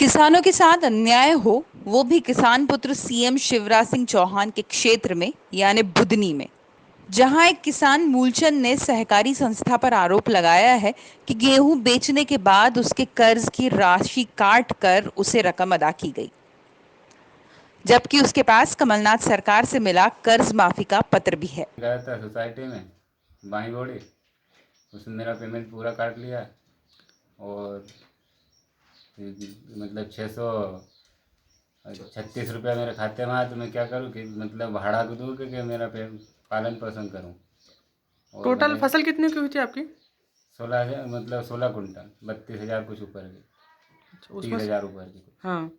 किसानों के साथ अन्याय हो, वो भी किसान पुत्र सीएम शिवराज सिंह चौहान के क्षेत्र में यानी बुदनी में, जहां एक किसान मूलचंद ने सहकारी संस्था पर आरोप लगाया है कि गेहूं बेचने के बाद उसके कर्ज की राशि काट कर उसे रकम अदा की गई, जबकि उसके पास कमलनाथ सरकार से मिला कर्ज माफी का पत्र भी है। गया था सोसाइटी में बाई बॉडी, उसने मेरा पेमेंट पूरा काट लिया और मतलब 636 रुपया मेरे खाते में आया। तो मैं क्या करूँ कि मतलब भाड़ा को दूँ कि मेरा पालन पोषण करूँ। और टोटल फसल कितने की हुई थी आपकी? 16,000 मतलब 16 कुंटल 32,000 कुछ ऊपर की, अच्छा, उसमें 30,000 ऊपर की। हाँ।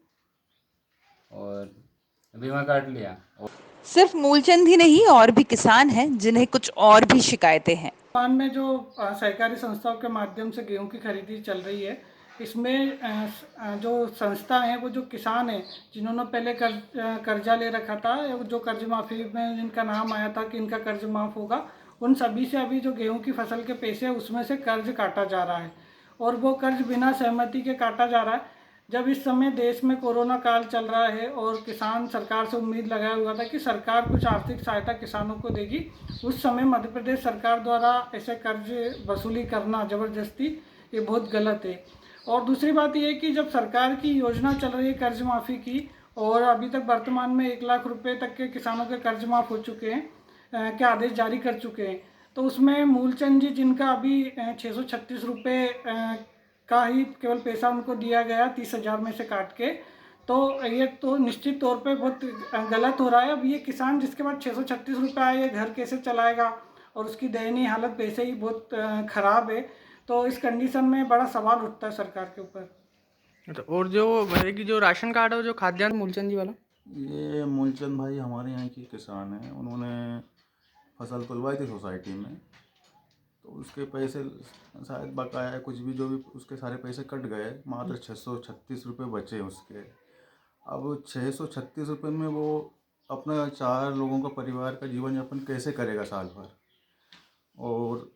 और बीमा काट लिया। सिर्फ मूलचंद ही नहीं, और भी किसान हैं जिन्हें कुछ और भी शिकायतें हैं। वर्तमान में जो सहकारी संस्थाओं के माध्यम से गेहूं की खरीदी चल रही है, इसमें जो संस्था है वो जो किसान हैं जिन्होंने पहले कर्जा ले रखा था, जो कर्ज माफ़ी में जिनका नाम आया था कि इनका कर्ज माफ़ होगा, उन सभी से अभी जो गेहूं की फसल के पैसे हैं उसमें से कर्ज काटा जा रहा है और वो कर्ज बिना सहमति के काटा जा रहा है। जब इस समय देश में कोरोना काल चल रहा है और किसान सरकार से उम्मीद लगाया हुआ था कि सरकार कुछ आर्थिक सहायता किसानों को देगी, उस समय मध्य प्रदेश सरकार द्वारा ऐसे कर्ज वसूली करना ज़बरदस्ती, ये बहुत गलत है। और दूसरी बात ये है कि जब सरकार की योजना चल रही है कर्ज माफ़ी की और अभी तक वर्तमान में 1 लाख रुपए तक के किसानों के कर्ज माफ़ हो चुके हैं, के आदेश जारी कर चुके हैं, तो उसमें मूलचंद जी जिनका अभी 636 रुपये का ही केवल पैसा उनको दिया गया 30,000 में से काट के, तो ये तो निश्चित तौर पे बहुत गलत हो रहा है। अब ये किसान जिसके पास 636 रुपये आए, ये घर कैसे चलाएगा और उसकी दयनीय हालत वैसे ही बहुत ख़राब है। तो इस कंडीशन में बड़ा सवाल उठता है सरकार के ऊपर। अच्छा, और जो भाई की जो राशन कार्ड है, जो खाद्यान्न मूलचंद जी वाला, ये मूलचंद भाई हमारे यहाँ के किसान हैं। उन्होंने फसल तुलवाई थी सोसाइटी में, तो उसके पैसे शायद बकाया कुछ भी, जो भी उसके सारे पैसे कट गए, मात्र 636 रुपये बचे उसके। अब 636 रुपये में वो अपना 4 लोगों का परिवार का जीवन यापन कैसे करेगा साल भर। और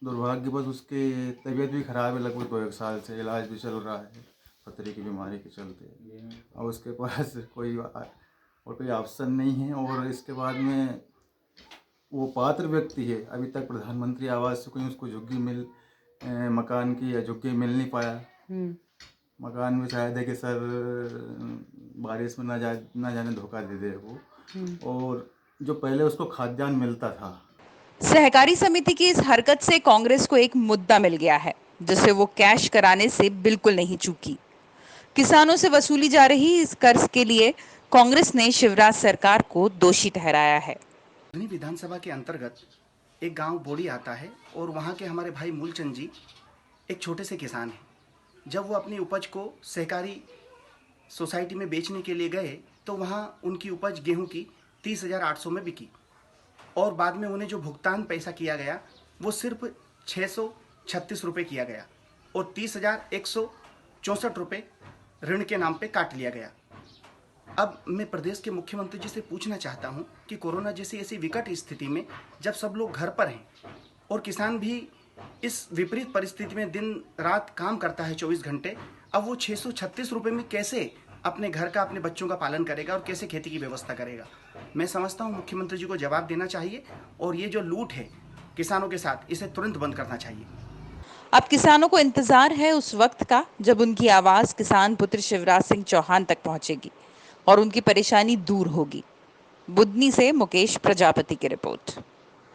दुर्भाग्यवश उसकी तबीयत भी ख़राब है, लगभग 2-1 साल से इलाज भी चल रहा है पथरी की बीमारी के चलते। अब उसके पास कोई और कोई ऑप्शन नहीं है। और इसके बाद में वो पात्र व्यक्ति है, अभी तक प्रधानमंत्री आवास से कोई उसको मकान की या झुग्गी मिल नहीं पाया। मकान में शायद है कि सर बारिश में ना जाने धोखा दे दे वो। और जो पहले उसको खाद्यान्न मिलता था, सहकारी समिति की इस हरकत से कांग्रेस को एक मुद्दा मिल गया है, जिसे वो कैश कराने से बिल्कुल नहीं चूकी। किसानों से वसूली जा रही इस कर्ज के लिए कांग्रेस ने शिवराज सरकार को दोषी ठहराया है। बुधनी विधानसभा के अंतर्गत एक गांव बोड़ी आता है और वहां के हमारे भाई मूलचंद जी एक छोटे से किसान हैं। जब वो अपनी उपज को सहकारी सोसाइटी में बेचने के लिए गए तो वहां उनकी उपज गेहूं की 30,800 में बिकी और बाद में उन्हें जो भुगतान पैसा किया गया वो सिर्फ 636 रुपये किया गया और 30,164 रुपये ऋण के नाम पे काट लिया गया। अब मैं प्रदेश के मुख्यमंत्री जी से पूछना चाहता हूं कि कोरोना जैसी ऐसी विकट स्थिति में जब सब लोग घर पर हैं और किसान भी इस विपरीत परिस्थिति में दिन रात काम करता है 24 घंटे, अब वो 636 रुपये में कैसे अपने घर का, अपने बच्चों का पालन करेगा और कैसे खेती की व्यवस्था करेगा। मैं समझता हूं मुख्यमंत्री जी को जवाब देना चाहिए और ये जो लूट है किसानों के साथ, इसे तुरंत बंद करना चाहिए। अब किसानों को इंतजार है उस वक्त का जब उनकी आवाज किसान पुत्र शिवराज सिंह चौहान तक पहुंचेगी और उनकी परेशानी दूर होगी। बुदनी से मुकेश प्रजापति की रिपोर्ट।